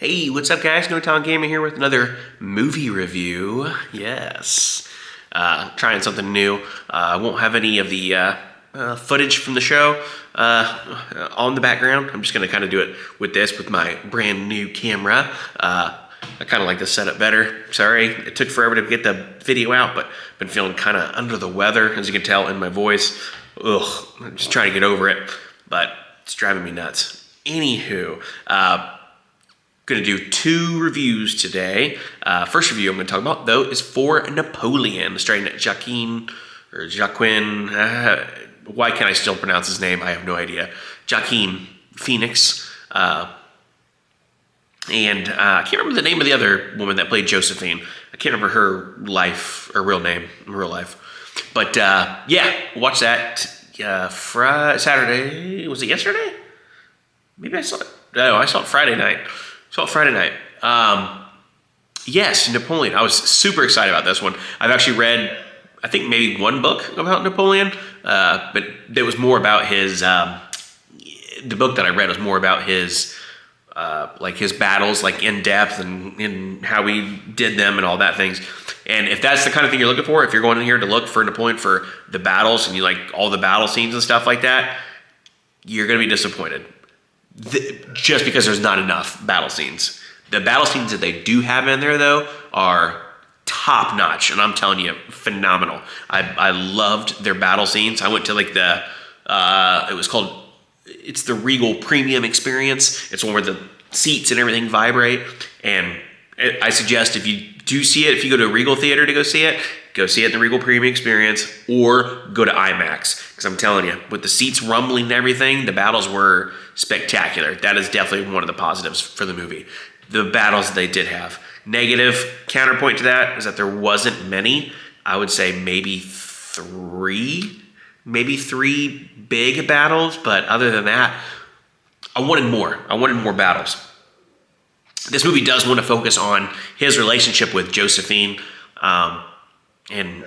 Hey, what's up guys? Noton Gaming here with another movie review. Yes. Trying something new. I won't have any of the footage from the show on the background. I'm just going to kind of do it with this, with my brand new camera. I kind of like this setup better. Sorry, it took forever to get the video out, but been feeling kind of under the weather, as you can tell in my voice. Ugh, I'm just trying to get over it, but it's driving me nuts. Anywho, going to do two reviews today. First review I'm going to talk about, though, is for Napoleon, starring Joaquin. Why can't I still pronounce his name? I have no idea. Joaquin Phoenix. I can't remember the name of the other woman that played Josephine. I can't remember her life, or real name, in real life. But yeah, watch that Saturday. Was it yesterday? Maybe I saw it. No, I saw it Friday night. Yes, Napoleon. I was super excited about this one. I've actually read, I think maybe one book about Napoleon, but it was more about his, the book that I read was more about his, like his battles, like in depth and in how he did them and all that things. And if that's the kind of thing you're looking for, if you're going in here to look for Napoleon for the battles and you like all the battle scenes and stuff like that, you're going to be disappointed. Just because there's not enough battle scenes. The battle scenes that they do have in there, though, are top notch, and I'm telling you, phenomenal. I loved their battle scenes. I went to like the it's the Regal Premium Experience. It's one where the seats and everything vibrate, and I suggest if you do see it, if you go to a Regal theater to go see it in the Regal Premium Experience, or go to IMAX. Because I'm telling you, with the seats rumbling and everything, the battles were spectacular. That is definitely one of the positives for the movie. The battles that they did have. Negative counterpoint to that is that there wasn't many. I would say maybe three big battles, but other than that, I wanted more. I wanted more battles. This movie does want to focus on his relationship with Josephine, and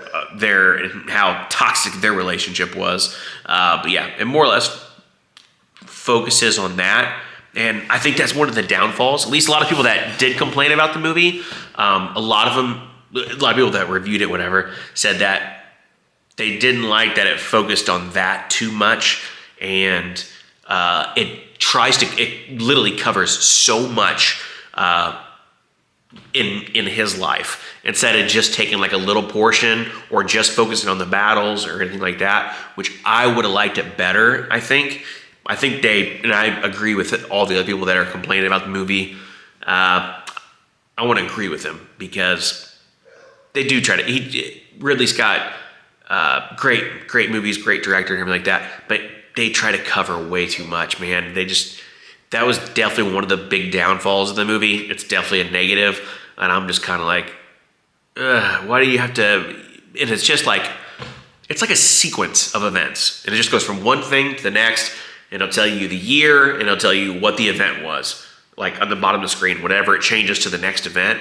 how toxic their relationship was. But yeah, it more or less focuses on that. And I think that's one of the downfalls. At least a lot of people that did complain about the movie, a lot of people that reviewed it, whatever, said that they didn't like that it focused on that too much. And it literally covers so much in his life, instead of just taking like a little portion or just focusing on the battles or anything like that, which I would have liked it better. I think and I agree with all the other people that are complaining about the movie. I want to agree with them because they do try to. Ridley Scott, great movies, great director and everything like that, but they try to cover way too much, man. That was definitely one of the big downfalls of the movie. It's definitely a negative, and I'm just kind of like, why do you have to? And it's just like, it's like a sequence of events, and it just goes from one thing to the next, and it'll tell you the year, and it'll tell you what the event was, like on the bottom of the screen, whenever it changes to the next event,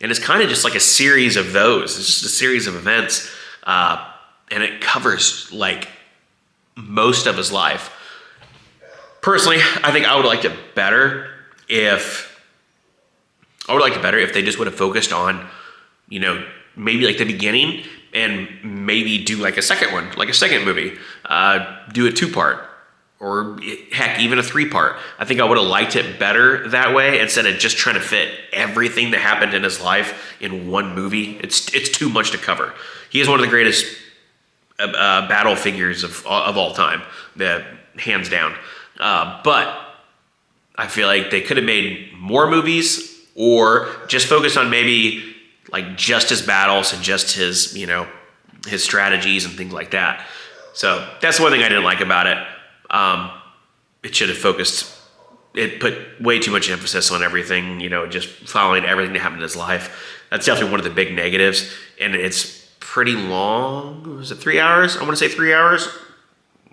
and it's kind of just like a series of those. It's just a series of events, and it covers like most of his life. Personally, I think I would like it better if they just would have focused on, maybe like the beginning, and maybe do like a second one, like a second movie, do a 2-part, or heck, even a 3-part. I think I would have liked it better that way, instead of just trying to fit everything that happened in his life in one movie. It's too much to cover. He is one of the greatest battle figures of all time, hands down. But I feel like they could have made more movies, or just focused on maybe like just his battles and just his, his strategies and things like that. So that's one thing I didn't like about it. It should have it put way too much emphasis on everything, just following everything that happened in his life. That's definitely one of the big negatives. And it's pretty long. Was it 3 hours? I want to say 3 hours.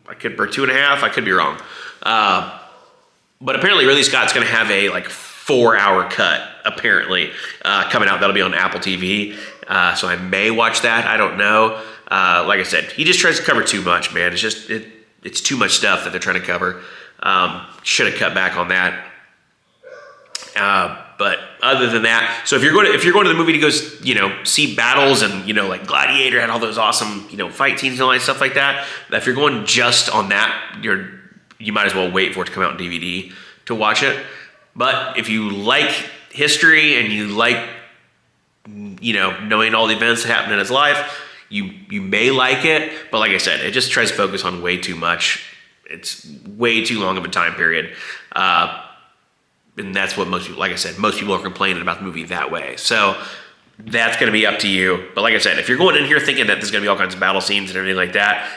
Or 2.5. I could be wrong. But apparently Ridley Scott's going to have a like 4-hour cut, apparently, coming out. That'll be on Apple TV. So I may watch that. I don't know. Like I said, he just tries to cover too much, man. It's too much stuff that they're trying to cover. Should have cut back on that. But other than that, so if you're going to the movie to go, see battles and like Gladiator had all those awesome fight scenes and all that stuff like that. If you're going just on that, you might as well wait for it to come out on DVD to watch it. But if you like history and you like knowing all the events that happened in his life, you may like it. But like I said, it just tries to focus on way too much. It's way too long of a time period. And that's what most people, like I said, most people are complaining about the movie that way. So that's going to be up to you. But like I said, if you're going in here thinking that there's going to be all kinds of battle scenes and everything like that,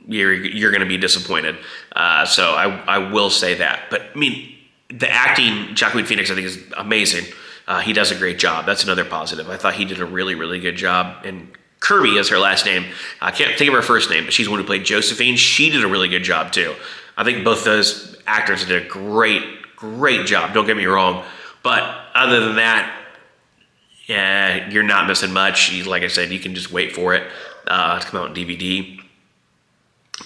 you're going to be disappointed. So I will say that. But I mean, the acting, Joaquin Phoenix, I think is amazing. He does a great job. That's another positive. I thought he did a really, really good job. And Kirby is her last name. I can't think of her first name, but she's the one who played Josephine. She did a really good job too. I think both those actors did a great job. Don't get me wrong. But other than that, yeah, you're not missing much. Like I said, you can just wait for it to come out on DVD.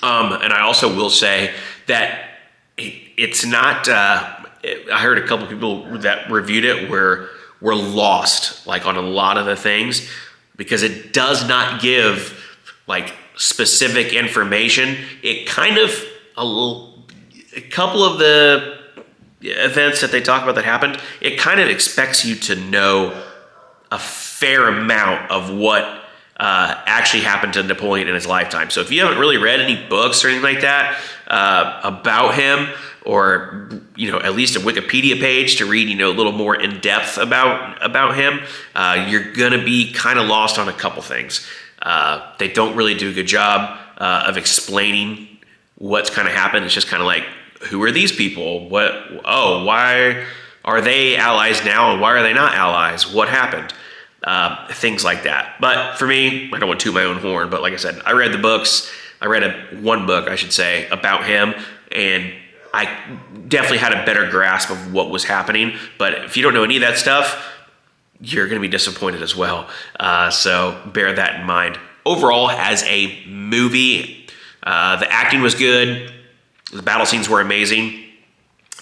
And I also will say that it's not. I heard a couple people that reviewed it were lost, like on a lot of the things, because it does not give like specific information. It kind of a couple of the events that they talk about that happened, it kind of expects you to know a fair amount of what actually happened to Napoleon in his lifetime. So if you haven't really read any books or anything like that about him, or at least a Wikipedia page to read a little more in depth about him, you're gonna be kind of lost on a couple things. They don't really do a good job of explaining what's kind of happened. It's just kind of like, who are these people? Why are they allies now and why are they not allies? What happened? Things like that. But for me, I don't want to toot my own horn, but like I said, I read the books. I read one book, I should say, about him, and I definitely had a better grasp of what was happening. But if you don't know any of that stuff, you're going to be disappointed as well. So bear that in mind. Overall, as a movie, the acting was good. The battle scenes were amazing.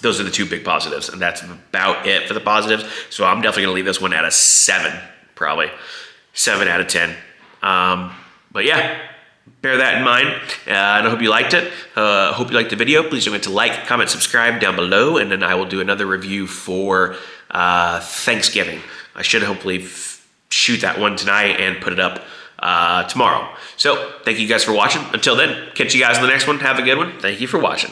Those are the two big positives, and that's about it for the positives. So I'm definitely going to leave this one at a 7, probably. 7 out of 10. But yeah, bear that in mind, and I hope you liked it. Hope you liked the video. Please don't forget to like, comment, subscribe down below, and then I will do another review for Thanksgiving. I should hopefully shoot that one tonight and put it up tomorrow. So thank you guys for watching. Until then, catch you guys in the next one. Have a good one. Thank you for watching.